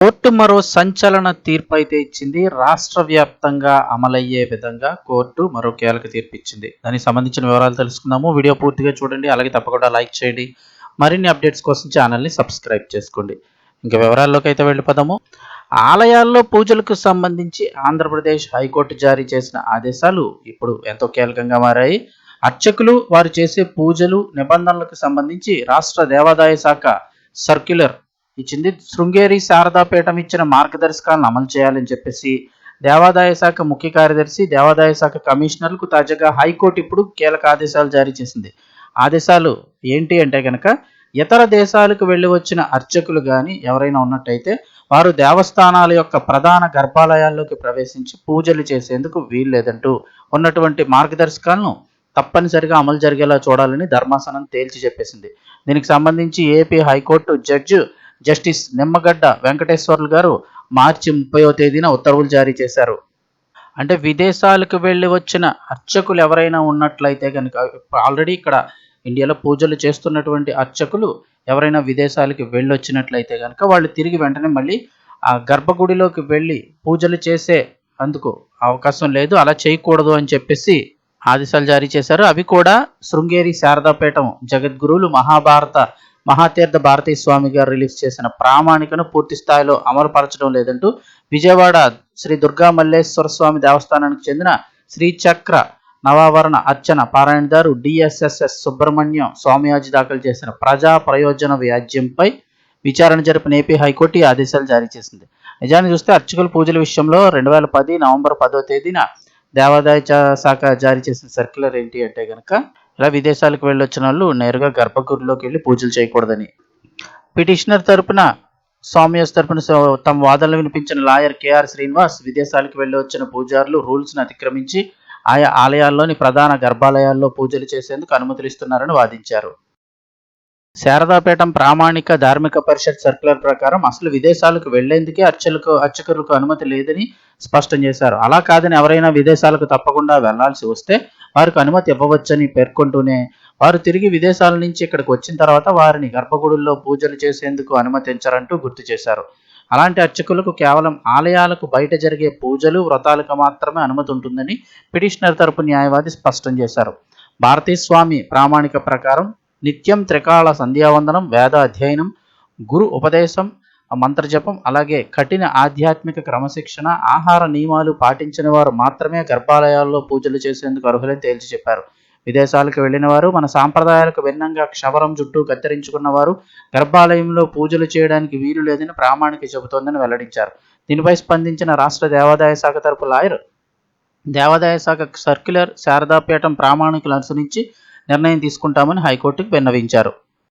Court మరో సంచలన తీర్పు అయితే ఇచ్చింది. రాష్ట్ర వ్యాప్తంగా అమలయ్యే విధంగా కోర్టు మరో కీలక తీర్పు ఇచ్చింది. దానికి సంబంధించిన వివరాలు తెలుసుకుందాము. వీడియో పూర్తిగా చూడండి. అలాగే తప్పకుండా లైక్ చేయండి. మరిన్ని అప్డేట్స్ కోసం ఛానల్ని సబ్స్క్రైబ్ చేసుకోండి. ఇంకా వివరాల్లోకి అయితే వెళ్ళిపోదాము. ఆలయాల్లో పూజలకు సంబంధించి ఆంధ్రప్రదేశ్ హైకోర్టు జారీ చేసిన ఆదేశాలు ఇప్పుడు ఎంతో కీలకంగా మారాయి. అర్చకులు వారు చేసే పూజలు నిబంధనలకు సంబంధించి రాష్ట్ర దేవాదాయ శాఖ సర్క్యులర్ ఇచ్చింది. శృంగేరి శారదాపీఠం ఇచ్చిన మార్గదర్శకాలను అమలు చేయాలని చెప్పేసి దేవాదాయ శాఖ ముఖ్య కార్యదర్శి, దేవాదాయ శాఖ కమిషనర్లకు తాజాగా హైకోర్టు ఇప్పుడు కీలక ఆదేశాలు జారీ చేసింది. ఆదేశాలు ఏంటి అంటే కనుక, ఇతర దేశాలకు వెళ్ళి వచ్చిన అర్చకులు కానీ ఎవరైనా ఉన్నట్టయితే వారు దేవస్థానాల యొక్క ప్రధాన గర్భాలయాల్లోకి ప్రవేశించి పూజలు చేసేందుకు వీల్లేదంటూ ఉన్నటువంటి మార్గదర్శకాలను తప్పనిసరిగా అమలు జరిగేలా చూడాలని ధర్మాసనం తేల్చి చెప్పేసింది. దీనికి సంబంధించి AP high court judge justice Nimmagadda Venkateswarlu గారు మార్చి 30వ తేదీన ఉత్తర్వులు జారీ చేశారు. అంటే విదేశాలకు వెళ్ళి వచ్చిన అర్చకులు ఎవరైనా ఉన్నట్లయితే కనుక, ఆల్రెడీ ఇక్కడ ఇండియాలో పూజలు చేస్తున్నటువంటి అర్చకులు ఎవరైనా విదేశాలకు వెళ్ళి వచ్చినట్లయితే కనుక వాళ్ళు తిరిగి వెంటనే మళ్ళీ ఆ గర్భగుడిలోకి వెళ్ళి పూజలు చేసే అందుకు అవకాశం లేదు, అలా చేయకూడదు అని చెప్పేసి ఆదేశాలు జారీ చేశారు. అవి కూడా శృంగేరి శారదాపీఠం జగద్గురువులు మహాతీర్థ భారతీ స్వామి గారు రిలీజ్ చేసిన ప్రామాణికను పూర్తి స్థాయిలో అమలుపరచడం లేదంటూ విజయవాడ శ్రీ దుర్గా మల్లేశ్వర స్వామి దేవస్థానానికి చెందిన శ్రీచక్ర నవావరణ అర్చన పారాయణదారు డిఎస్ఎస్ఎస్ సుబ్రహ్మణ్యం స్వామియాజీ దాఖలు చేసిన ప్రజా ప్రయోజన వ్యాజ్యంపై విచారణ జరిపిన ఏపీ హైకోర్టు ఈ ఆదేశాలు జారీ చేసింది. నిజాన్ని చూస్తే అర్చకుల పూజల విషయంలో 2010 నవంబర్ 10వ తేదీన దేవాదాయ శాఖ జారీ చేసిన సర్క్యులర్ ఏంటి అంటే కనుక, ఇలా విదేశాలకు వెళ్ళొచ్చిన వాళ్ళు నేరుగా గర్భగుడిలోకి వెళ్ళి పూజలు చేయకూడదని. పిటిషనర్ తరపున స్వామియాస్ తరపున తమ వాదనలు వినిపించిన లాయర్ కేఆర్ శ్రీనివాస్, విదేశాలకు వెళ్ళి వచ్చిన పూజారులు రూల్స్ను అతిక్రమించి ఆయా ఆలయాల్లోని ప్రధాన గర్భాలయాల్లో పూజలు చేసేందుకు అనుమతులు ఇస్తున్నారని వాదించారు. శారదాపీఠం ప్రామాణిక ధార్మిక పరిషత్ సర్క్యులర్ ప్రకారం అసలు విదేశాలకు వెళ్లేందుకే అర్చకులకు అనుమతి లేదని స్పష్టం చేశారు. అలా కాదని ఎవరైనా విదేశాలకు తప్పకుండా వెళ్లాల్సి వస్తే వారికి అనుమతి ఇవ్వవచ్చని పేర్కొంటూనే, వారు తిరిగి విదేశాల నుంచి ఇక్కడికి వచ్చిన తర్వాత వారిని గర్భగుడుల్లో పూజలు చేసేందుకు అనుమతించరంటూ గుర్తు చేశారు. అలాంటి అర్చకులకు కేవలం ఆలయాలకు బయట జరిగే పూజలు వ్రతాలకు మాత్రమే అనుమతి ఉంటుందని పిటిషనర్ తరపు న్యాయవాది స్పష్టం చేశారు. భారతీ స్వామి ప్రామాణిక ప్రకారం నిత్యం త్రికాల సంధ్యావందనం, వేద అధ్యయనం, గురు ఉపదేశం, మంత్రజపం, అలాగే కఠిన ఆధ్యాత్మిక క్రమశిక్షణ, ఆహార నియమాలు పాటించిన వారు మాత్రమే గర్భాలయాల్లో పూజలు చేసేందుకు అర్హులని తేల్చి చెప్పారు. విదేశాలకు వెళ్లిన వారు, మన సాంప్రదాయాలకు భిన్నంగా క్షవరం జుట్టు కత్తిరించుకున్న వారు గర్భాలయంలో పూజలు చేయడానికి వీలు లేదని ప్రామాణిక చెబుతోందని వెల్లడించారు. దీనిపై స్పందించిన రాష్ట్ర దేవాదాయ శాఖ తరపు లాయర్, దేవాదాయ శాఖ సర్క్యులర్ శారదాపీఠం ప్రామాణికులు అనుసరించి నిర్ణయం తీసుకుంటామని హైకోర్టుకు విన్నవించారు.